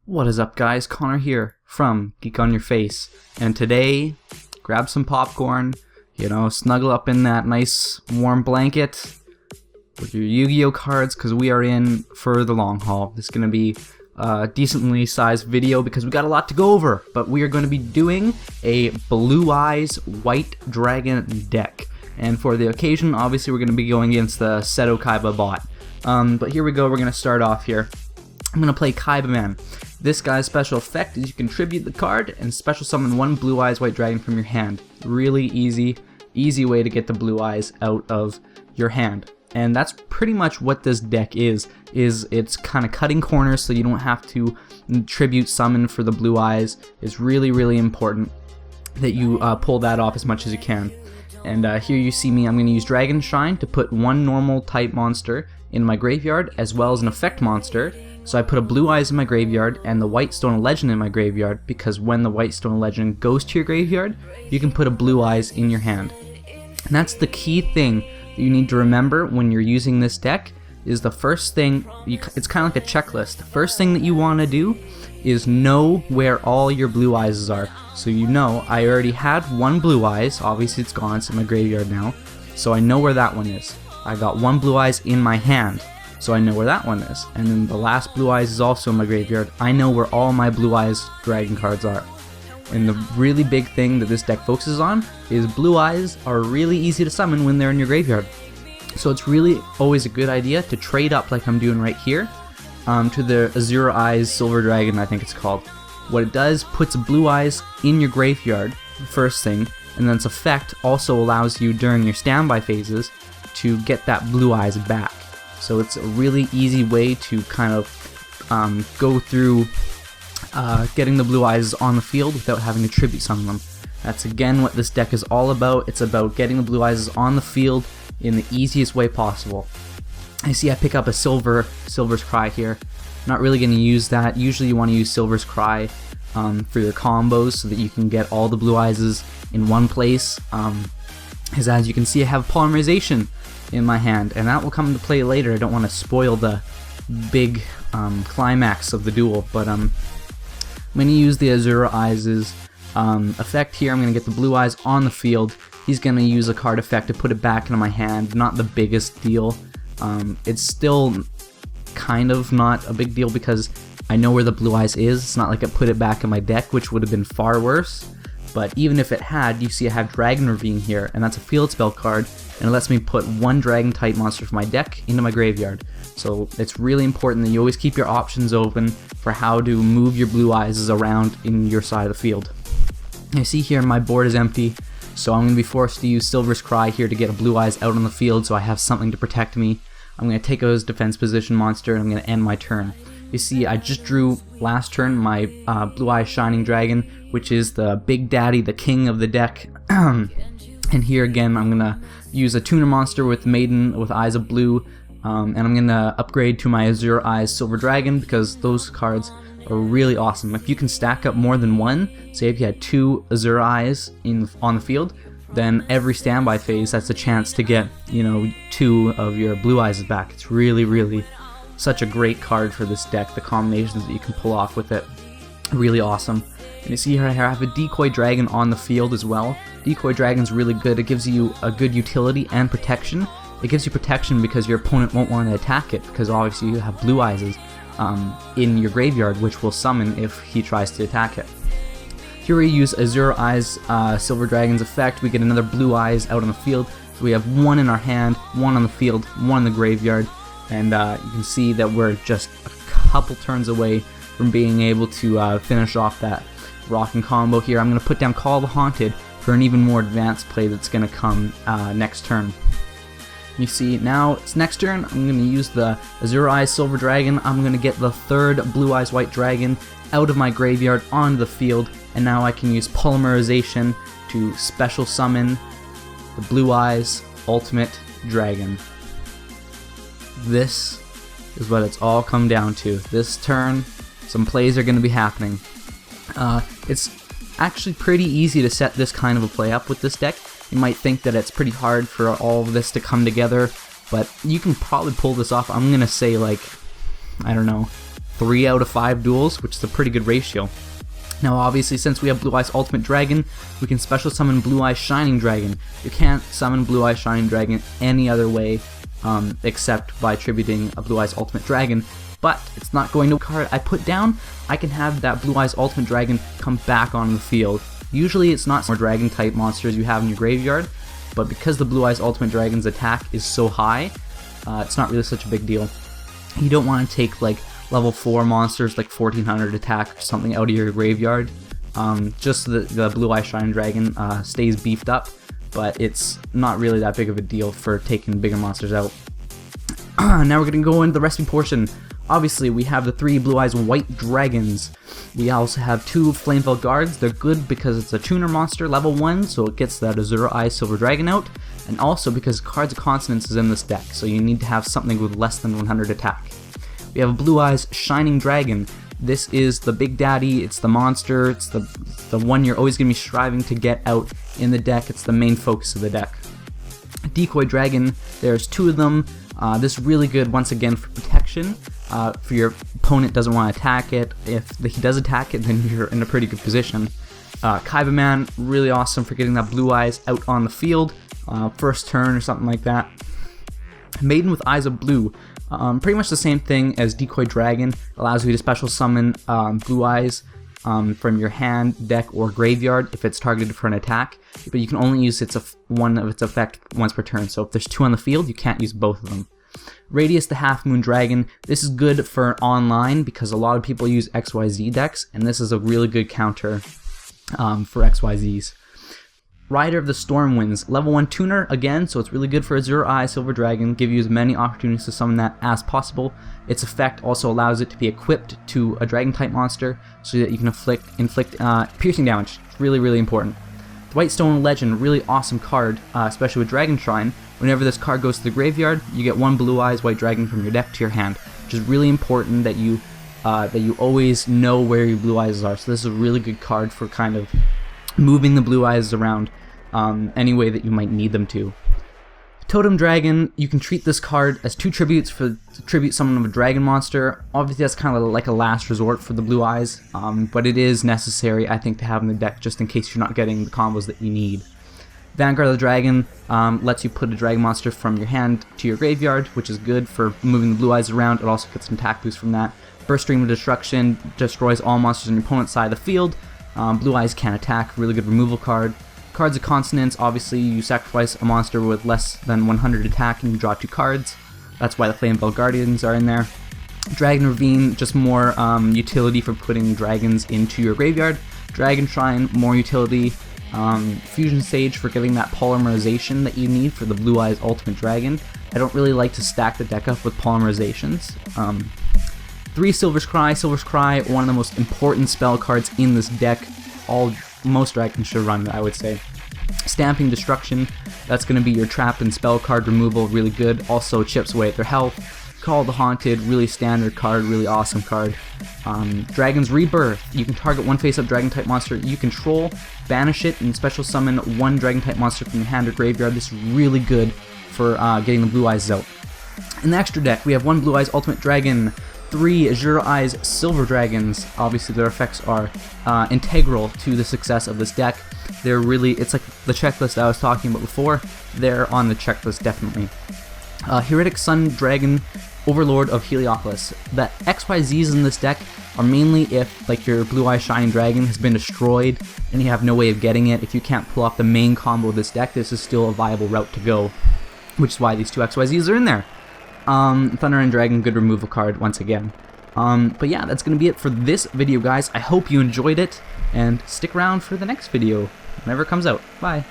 What is up, guys? Connor here from Geek on Your Face, and today, grab some popcorn, snuggle up in that nice warm blanket with your Yu-Gi-Oh cards, because we are in for the long haul. This is going to be a decently sized video because we got a lot to go over, but we are going to be doing a Blue Eyes White Dragon deck. And for the occasion, obviously, we're going to be going against the Seto Kaiba bot. But here we go, we're going to start off here. I'm going to play Kaiba Man. This guy's special effect is you can tribute the card and special summon one Blue Eyes White Dragon from your hand. Really easy way to get the Blue Eyes out of your hand. And that's pretty much what this deck is it's kind of cutting corners so you don't have to tribute summon for the Blue Eyes. It's really important that you pull that off as much as you can. And here you see me, I'm going to use Dragon Shine to put one normal type monster in my graveyard as well as an effect monster. So I put a Blue Eyes in my graveyard and the White Stone Legend in my graveyard, because when the White Stone Legend goes to your graveyard, you can put a Blue Eyes in your hand. And that's the key thing that you need to remember when you're using this deck, is the first thing, it's kind of like a checklist. The first thing that you want to do is know where all your Blue Eyes are. So I already had one Blue Eyes, obviously it's gone, it's in my graveyard now, so I know where that one is. I got one Blue Eyes in my hand, so I know where that one is. And then the last Blue Eyes is also in my graveyard. I know where all my Blue Eyes Dragon cards are. And the really big thing that this deck focuses on is Blue Eyes are really easy to summon when they're in your graveyard. So it's really always a good idea to trade up, like I'm doing right here, to the Azure Eyes Silver Dragon, I think it's called. What it does, puts Blue Eyes in your graveyard, first thing, and then its effect also allows you during your standby phases to get that Blue Eyes back. So it's a really easy way to kind of go through getting the Blue Eyes on the field without having to tribute summon them. That's again what this deck is all about. It's about getting the Blue Eyes on the field in the easiest way possible. I see I pick up a Silver's Cry here. Not really going to use that. Usually you want to use Silver's Cry for your combos so that you can get all the Blue Eyes in one place. As you can see, I have Polymerization in my hand, and that will come into play later. I don't want to spoil the big climax of the duel, but I'm going to use the Azure Eyes' effect here. I'm going to get the Blue Eyes on the field. He's going to use a card effect to put it back into my hand. Not the biggest deal. It's still kind of not a big deal because I know where the Blue Eyes is. It's not like I put it back in my deck, which would have been far worse. But even if it had, you see I have Dragon Ravine here, and that's a field spell card, and it lets me put one Dragon type monster from my deck into my graveyard. So it's really important that you always keep your options open for how to move your Blue Eyes around in your side of the field. You see here my board is empty, so I'm going to be forced to use Silver's Cry here to get a Blue Eyes out on the field so I have something to protect me. I'm going to take out his defense position monster, and I'm going to end my turn. You see, I just drew last turn my Blue Eyes Shining Dragon, which is the big daddy, the king of the deck. And here again, I'm going to use a tuner monster with Maiden with Eyes of Blue, and I'm going to upgrade to my Azure Eyes Silver Dragon because those cards are really awesome. If you can stack up more than one, say if you had two Azure Eyes on the field, then every standby phase, that's a chance to get, two of your Blue Eyes back. It's really such a great card for this deck. The combinations that you can pull off with it, really awesome. And you see here I have a Decoy Dragon on the field as well. Decoy Dragon's really good. It gives you a good utility and protection. It gives you protection because your opponent won't want to attack it, because obviously you have Blue Eyes in your graveyard, which will summon if he tries to attack it. Here we use Azure Eyes Silver Dragon's effect. We get another Blue Eyes out on the field. So we have one in our hand, one on the field, one in the graveyard. And you can see that we're just a couple turns away from being able to finish off that rockin' combo here. I'm going to put down Call of the Haunted for an even more advanced play that's going to come next turn. You see, now it's next turn. I'm going to use the Azure Eyes Silver Dragon. I'm going to get the third Blue Eyes White Dragon out of my graveyard onto the field, and now I can use Polymerization to special summon the Blue Eyes Ultimate Dragon. This is what it's all come down to. This turn, some plays are going to be happening. It's actually pretty easy to set this kind of a play up with this deck. You might think that it's pretty hard for all of this to come together but you can probably pull this off. I'm gonna say like, I don't know, 3 out of 5 duels, which is a pretty good ratio. Now obviously, since we have Blue Eyes Ultimate Dragon, we can special summon Blue Eyes Shining Dragon. You can't summon Blue Eyes Shining Dragon any other way except by attributing a Blue Eyes Ultimate Dragon, but it's not going to card I put down. I can have that Blue Eyes Ultimate Dragon come back on the field. Usually it's not more dragon type monsters you have in your graveyard, but because the Blue Eyes Ultimate Dragon's attack is so high, it's not really such a big deal. You don't want to take like level 4 monsters like 1400 attack or something out of your graveyard. Just the Blue Eye Shining Dragon stays beefed up, but it's not really that big of a deal for taking bigger monsters out. Now we're going to go into the recipe portion. Obviously we have the 3 Blue Eyes White Dragons. We also have 2 Flameveld Guards. They're good because it's a tuner monster, level 1, so it gets that Azure Eyes Silver Dragon out, and also because Cards of Consonance is in this deck, so you need to have something with less than 100 attack. We have a Blue Eyes Shining Dragon. This is the big daddy, it's the monster, it's the one you're always going to be striving to get out in the deck. It's the main focus of the deck. Decoy Dragon, there's 2 of them. This is really good once again for protection. For your opponent doesn't want to attack it. If he does attack it, then you're in a pretty good position. Kaiba Man, really awesome for getting that Blue Eyes out on the field, first turn or something like that. Maiden with Eyes of Blue. Pretty much the same thing as Decoy Dragon, allows you to special summon Blue Eyes from your hand, deck, or graveyard if it's targeted for an attack, but you can only use one of its effect once per turn, so if there's 2 on the field, you can't use both of them. Radius the Half Moon Dragon, this is good for online because a lot of people use XYZ decks, and this is a really good counter for XYZs. Rider of the Stormwinds, level 1 tuner again, so it's really good for Azure Eye Silver Dragon, give you as many opportunities to summon that as possible. Its effect also allows it to be equipped to a dragon type monster so that you can inflict piercing damage. It's really, really important. The Whitestone Legend, really awesome card, especially with Dragon Shrine. Whenever this card goes to the graveyard, you get 1 Blue Eyes White Dragon from your deck to your hand, which is really important that you always know where your Blue Eyes are. So this is a really good card for kind of moving the Blue Eyes around any way that you might need them to. Totem Dragon, you can treat this card as 2 tributes for tribute summon of a dragon monster. Obviously that's kind of like a last resort for the Blue Eyes, but it is necessary, I think, to have in the deck just in case you're not getting the combos that you need. Vanguard of the Dragon lets you put a dragon monster from your hand to your graveyard, which is good for moving the Blue Eyes around. It also gets an attack boost from that. Burst Stream of Destruction destroys all monsters on your opponent's side of the field. Blue Eyes can attack, really good removal card. Cards of Consonance, obviously you sacrifice a monster with less than 100 attack and you draw 2 cards. That's why the Flameveld Guardians are in there. Dragon Ravine, just more utility for putting dragons into your graveyard. Dragon Shrine, more utility. Fusion Sage for giving that polymerization that you need for the Blue Eyes Ultimate Dragon. I don't really like to stack the deck up with polymerizations. 3 Silver's Cry. Silver's Cry, one of the most important spell cards in this deck. Most dragons should run it, I would say. Stamping Destruction, that's going to be your trap and spell card removal, really good. Also chips away at their health. Call the Haunted, really standard card, really awesome card. Dragon's Rebirth, you can target 1 face-up dragon type monster you control, banish it, and special summon 1 dragon type monster from your hand or graveyard. This is really good for getting the Blue Eyes out. In the extra deck, we have 1 Blue Eyes Ultimate Dragon, 3 Azure Eyes Silver Dragons. Obviously their effects are integral to the success of this deck. They're really, it's like the checklist I was talking about before, they're on the checklist definitely. Heretic Sun Dragon, Overlord of Heliopolis. The XYZs in this deck are mainly if like your Blue Eye Shining Dragon has been destroyed and you have no way of getting it. If you can't pull off the main combo of this deck, this is still a viable route to go, which is why these 2 XYZs are in there. Thunder and Dragon, good removal card once again. But yeah, that's going to be it for this video, guys. I hope you enjoyed it, and stick around for the next video whenever it comes out. Bye.